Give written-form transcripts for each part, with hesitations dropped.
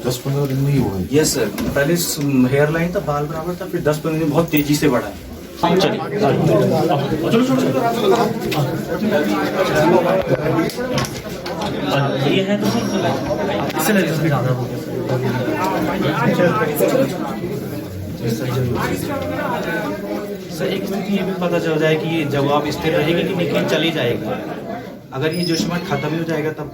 दस 15 दिन में ही हुआ है। यस सर, पहले हेयर लाइन था, बाल बराबर था, फिर 10-15 दिन बहुत तेजी से बढ़ा है। ये है तो सर एक स्थिति ये भी पता चल जाए कि ये जवाब स्थिर रहेगी कि नहीं, चली जाएगी। अगर ये जोशीमठ खत्म ही हो जाएगा तब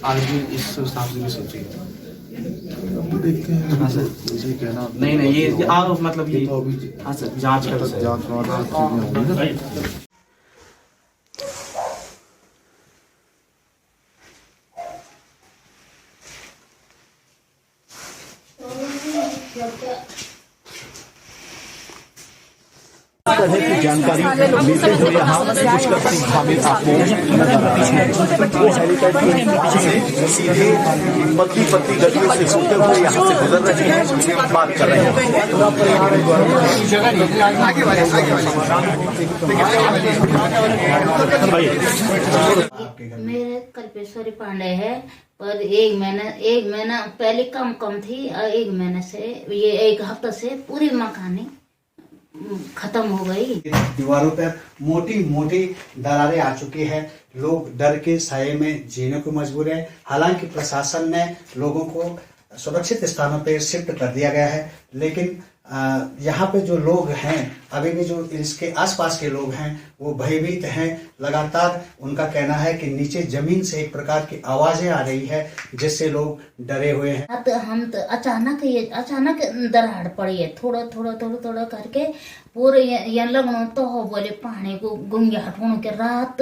आदमी इस हिसाब से भी सोचेगा। देखते हैं। हाँ सर, मुझे कहना नहीं ये आप मतलब ये तो अभी हाँ सर, जांच कर सकते हैं। जांच होंगी ना। तरह की जानकारी लेते हुए यहाँ पुष्कर सिंह हामिद आपको सीधे पत्ती पत्ती गलियों से होते हुए यहाँ से गुजर रहे हैं, बात कर रहे हैं। मेरे कल्पेश्वरी पांडे है, पर एक महीना पहले कम थी, और एक महीने से ये एक हफ्ता से पूरी मकानी खत्म हो गई। दीवारों पर मोटी मोटी दरारें आ चुकी है। लोग डर के साये में जीने को मजबूर है। हालांकि प्रशासन ने लोगों को सुरक्षित स्थानों पर शिफ्ट कर दिया गया है, लेकिन यहाँ पे जो लोग हैं, अभी भी जो इसके आसपास के लोग हैं, वो भयभीत हैं। लगातार उनका कहना है कि नीचे जमीन से एक प्रकार की आवाजें आ रही है, जिससे लोग डरे हुए हैं। तो हम तो अचानक दरार पड़ी है, थोड़ा करके पूरे ये लगनो तो हो बोले पानी को गुंगाट होने के रात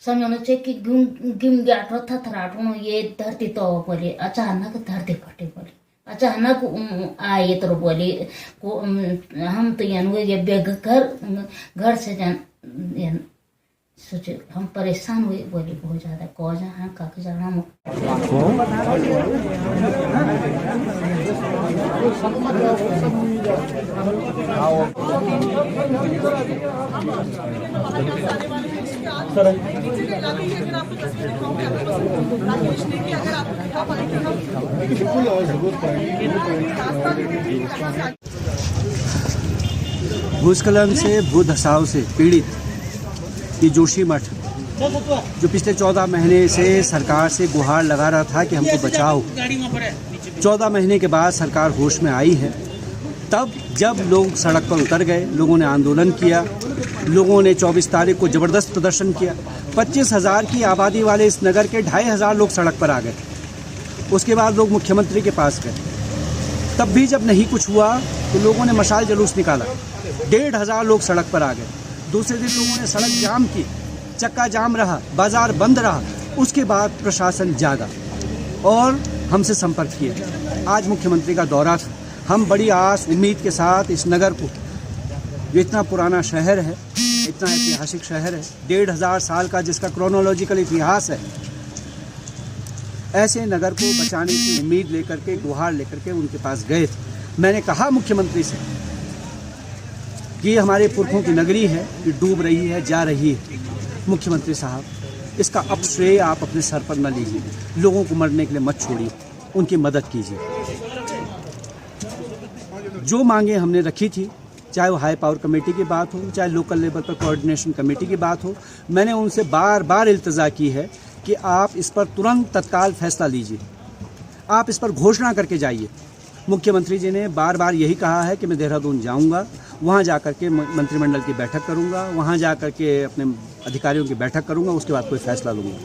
समझो से कि गुंगाट हो थथराट होनो, ये धरती तो बोले अचानक धरती फटे बोले, अचानक आए तो बोले हम तो ये घर से सोचे हम परेशान हुए, बोले बहुत ज्यादा कौन है काक जाना भूस्खलन से भूधसाव से पीड़ित ये जोशीमठ जो पिछले 14 महीने से सरकार से गुहार लगा रहा था कि हमको बचाओ, 14 महीने के बाद सरकार होश में आई है। तब जब लोग सड़क पर उतर गए, लोगों ने आंदोलन किया, लोगों ने 24 तारीख को ज़बरदस्त प्रदर्शन किया। 25,000 की आबादी वाले इस नगर के 2,500 लोग सड़क पर आ गए। उसके बाद लोग मुख्यमंत्री के पास गए। तब भी जब नहीं कुछ हुआ तो लोगों ने मशाल जुलूस निकाला, 1,500 लोग सड़क पर आ गए। दूसरे दिन लोगों ने सड़क जाम की, चक्का जाम रहा, बाजार बंद रहा। उसके बाद प्रशासन जागा और हमसे संपर्क किया। आज मुख्यमंत्री का दौरा था। हम बड़ी आस उम्मीद के साथ इस नगर को, जो इतना पुराना शहर है, इतना ऐतिहासिक शहर है, 1,500 साल का जिसका क्रोनोलॉजिकल इतिहास है, ऐसे नगर को बचाने की उम्मीद लेकर के, गुहार लेकर के उनके पास गए थे। मैंने कहा मुख्यमंत्री से कि हमारे पुरखों की नगरी है, ये डूब रही है, जा रही है। मुख्यमंत्री साहब, इसका अब श्रेय आप अपने सर पर न लीजिए, लोगों को मरने के लिए मत छोड़िए, उनकी मदद कीजिए। जो मांगे हमने रखी थी, चाहे वो हाई पावर कमेटी की बात हो, चाहे लोकल लेवल पर कोऑर्डिनेशन कमेटी की बात हो, मैंने उनसे बार बार इल्तजा की है कि आप इस पर तुरंत तत्काल फैसला लीजिए, आप इस पर घोषणा करके जाइए। मुख्यमंत्री जी ने बार बार यही कहा है कि मैं देहरादून जाऊंगा, वहां जाकर के मंत्रिमंडल की बैठक करूंगा, वहां जाकर के अपने अधिकारियों की बैठक करूंगा, उसके बाद कोई फैसला लूंगा।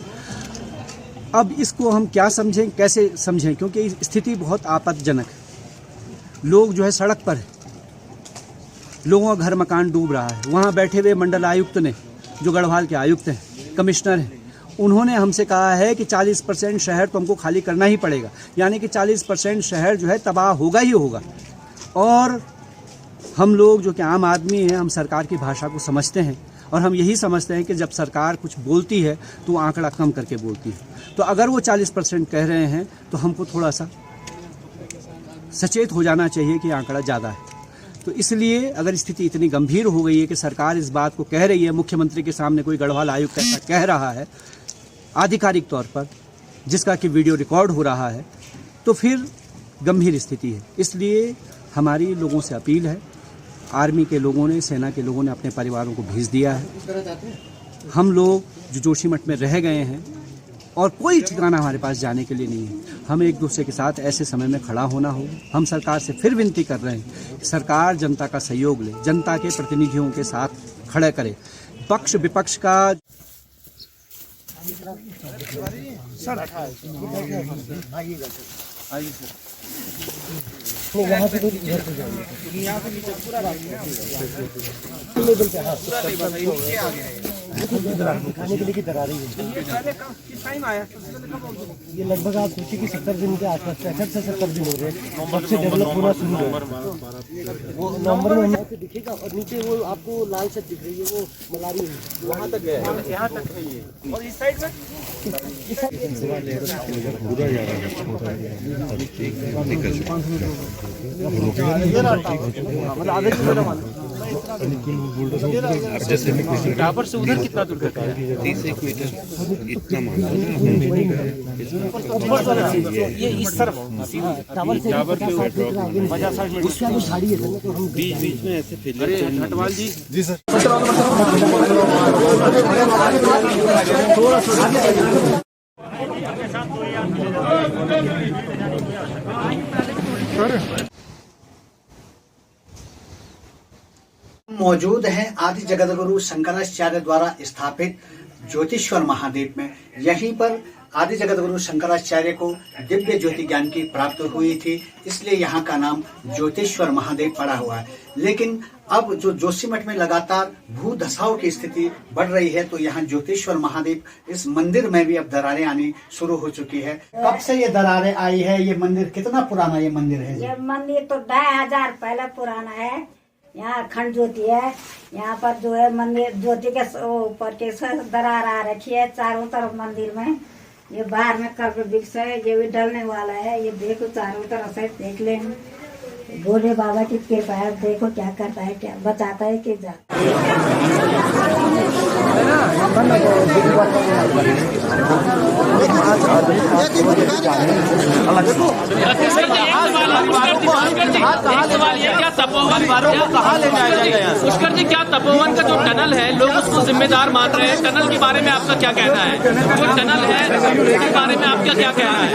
अब इसको हम क्या समझें, कैसे समझें, क्योंकि स्थिति बहुत आपत्तिजनक है। लोग जो है सड़क पर है, लोगों का घर मकान डूब रहा है। वहाँ बैठे हुए मंडल आयुक्त ने, जो गढ़वाल के आयुक्त हैं, कमिश्नर हैं, उन्होंने हमसे कहा है कि 40% शहर तो हमको खाली करना ही पड़ेगा, यानी कि 40% शहर जो है तबाह होगा ही होगा। और हम लोग जो कि आम आदमी हैं, हम सरकार की भाषा को समझते हैं और हम यही समझते हैं कि जब सरकार कुछ बोलती है तो वो आंकड़ा कम करके बोलती है। तो अगर वो 40% कह रहे हैं तो हमको थोड़ा सा सचेत हो जाना चाहिए कि आंकड़ा ज़्यादा है। तो इसलिए अगर स्थिति इतनी गंभीर हो गई है कि सरकार इस बात को कह रही है, मुख्यमंत्री के सामने कोई गढ़वाल आयुक्त ऐसा कह रहा है आधिकारिक तौर पर, जिसका कि वीडियो रिकॉर्ड हो रहा है, तो फिर गंभीर स्थिति है। इसलिए हमारी लोगों से अपील है, आर्मी के लोगों ने, सेना के लोगों ने अपने परिवारों को भेज दिया है। हम लोग जो जोशीमठ में रह गए हैं और कोई ठिकाना हमारे पास जाने के लिए नहीं है, हमें एक दूसरे के साथ ऐसे समय में खड़ा होना होगा। हम सरकार से फिर विनती कर रहे हैं, सरकार जनता का सहयोग ले, जनता के प्रतिनिधियों के साथ खड़े करे। पक्ष विपक्ष का दिखाने के लिए की दरार है। ये लगभग आप सोचिए कि 70 दिन के आसपास 65 से 70 दिन हो रहे हैं जब से डेवलप होना शुरू हुआ। वो नवंबर में हमको दिखेगा और नीचे वो आपको लाल छत दिख रही है, वो मलारी है, वहाँ तक है, यहाँ तक है ये। और इस साइड में टावर से उधर कितना दूर करता है? 30 मीटर इतना मानता है। ये इस तरफ टावर के उसका जो झाड़ी है तो हम बीच में ऐसे फैले। अरे हटवाल जी। जी सर। मौजूद हैं आदि जगतगुरु शंकराचार्य द्वारा स्थापित ज्योतिश्वर महादेव में। यहीं पर आदि जगतगुरु शंकराचार्य को दिव्य ज्योति ज्ञान की प्राप्ति हुई थी, इसलिए यहाँ का नाम ज्योतिश्वर महादेव पड़ा हुआ है। लेकिन अब जो जोशीमठ में लगातार भू धसाव की स्थिति बढ़ रही है, तो यहाँ ज्योतिश्वर महादेव इस मंदिर में भी अब दरारें आनी शुरू हो चुकी है। कब से ये दरारें आई है? ये मंदिर कितना पुराना ये मंदिर है? ये मंदिर तो 2000 पहले पुराना है। यहाँ खंड ज्योति है, यहाँ पर जो है मंदिर ज्योति के ऊपर के दरार आ रखी है चारों तरफ मंदिर में। ये बाहर में कल्प वृक्ष है, ये भी डलने वाला है। ये देखो चारों तरफ से देख ले, भोले बाबा की कृपा है। देखो क्या करता है, क्या बचाता है कि जाता पुष्कर जी, क्या तपोवन का जो टनल है लोग उसको जिम्मेदार मान रहे हैं? टनल के बारे में आपका क्या कहना है? जो टनल है उसके बारे में आपका क्या कहना है?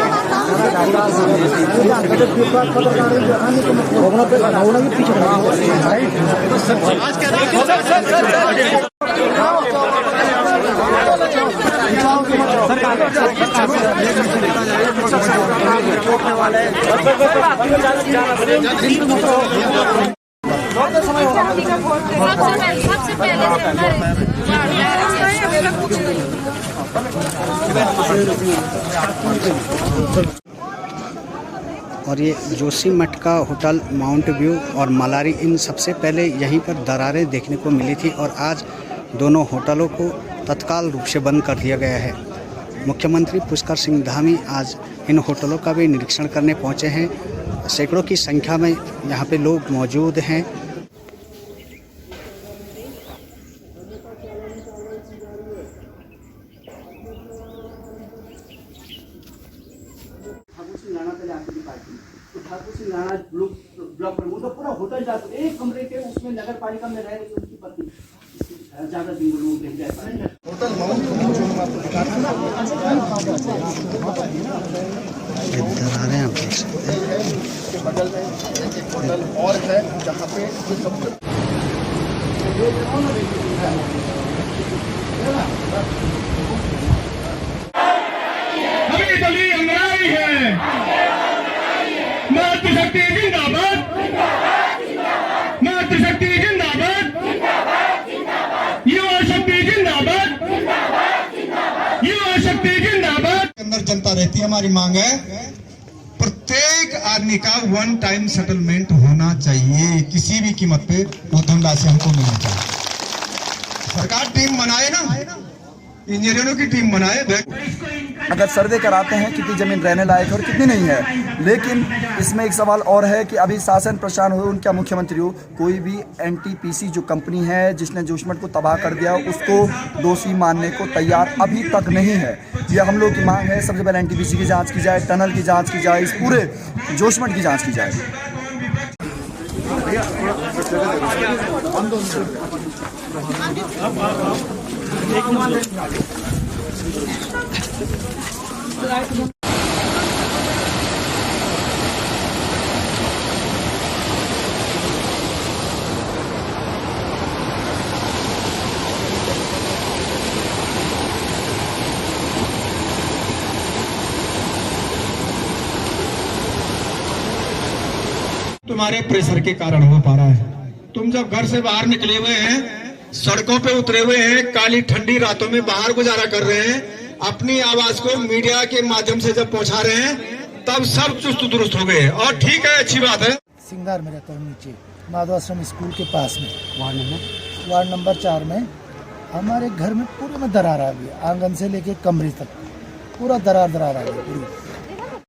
और ये जोशीमठ का होटल माउंट व्यू और मलारी, इन सबसे पहले यहीं पर दरारें देखने को मिली थी और आज दोनों होटलों को तत्काल रूप से बंद कर दिया गया है। मुख्यमंत्री पुष्कर सिंह धामी आज इन होटलों का भी निरीक्षण करने पहुंचे हैं। सैकड़ों की संख्या में यहाँ पे लोग मौजूद हैं। ठाकुर सिंह राणा ब्लॉक प्रमुख तो पूरा होटल जाते एक कमरे के उसमें नगर पालिका में रह रही उनकी पत्नी ज्यादा दिन लोग नहीं रह पाएंगे। होटल माउंट दरारें आप देख सकते हैं। बगल में एक होटल और है जहाँ पे हमें दली अंग्राई है। मातृशक्ति जिंदाबाद, मातृशक्ति जिंदाबाद, युवा शक्ति जिंदाबाद, युवा शक्ति जिंदाबाद। अंदर जनता रहती है। हमारी मांग है प्रत्येक आदमी का 1 टाइम सेटलमेंट होना चाहिए, किसी भी कीमत पे वो धनराशि से हमको मिलना चाहिए। सरकार टीम बनाए ना, इंजीनियरों की टीम बनाए। इसको अगर सर्वे कराते हैं कितनी ज़मीन रहने लायक है और कितनी नहीं है। लेकिन इसमें एक सवाल और है कि अभी शासन प्रशासन हो, उनका मुख्यमंत्री हो, कोई भी NTPC जो कंपनी है जिसने जोशीमठ को तबाह कर दिया उसको दोषी मानने को तैयार अभी तक नहीं है। ये हम लोग की मांग है, सबसे पहले NTPC की जाँच की जाए, टनल की जाँच की जाए, इस पूरे जोशीमठ की जाँच की जाए। तुम्हारे प्रेशर के कारण हो पा रहा है। तुम जब घर से बाहर निकले हुए हैं, सड़कों पे उतरे हुए हैं, काली ठंडी रातों में बाहर गुजारा कर रहे हैं, अपनी आवाज को मीडिया के माध्यम से जब पहुंचा रहे हैं, तब सब चुस्त दुरुस्त हो गए। और ठीक है, अच्छी बात है। सिंगार में रहता हूँ, नीचे माधव आश्रम स्कूल के पास में, वार्ड नंबर 4 में हमारे घर में पूरे में दरार आ गई, आंगन से लेके कमरे तक पूरा दरार आ गई पूरी।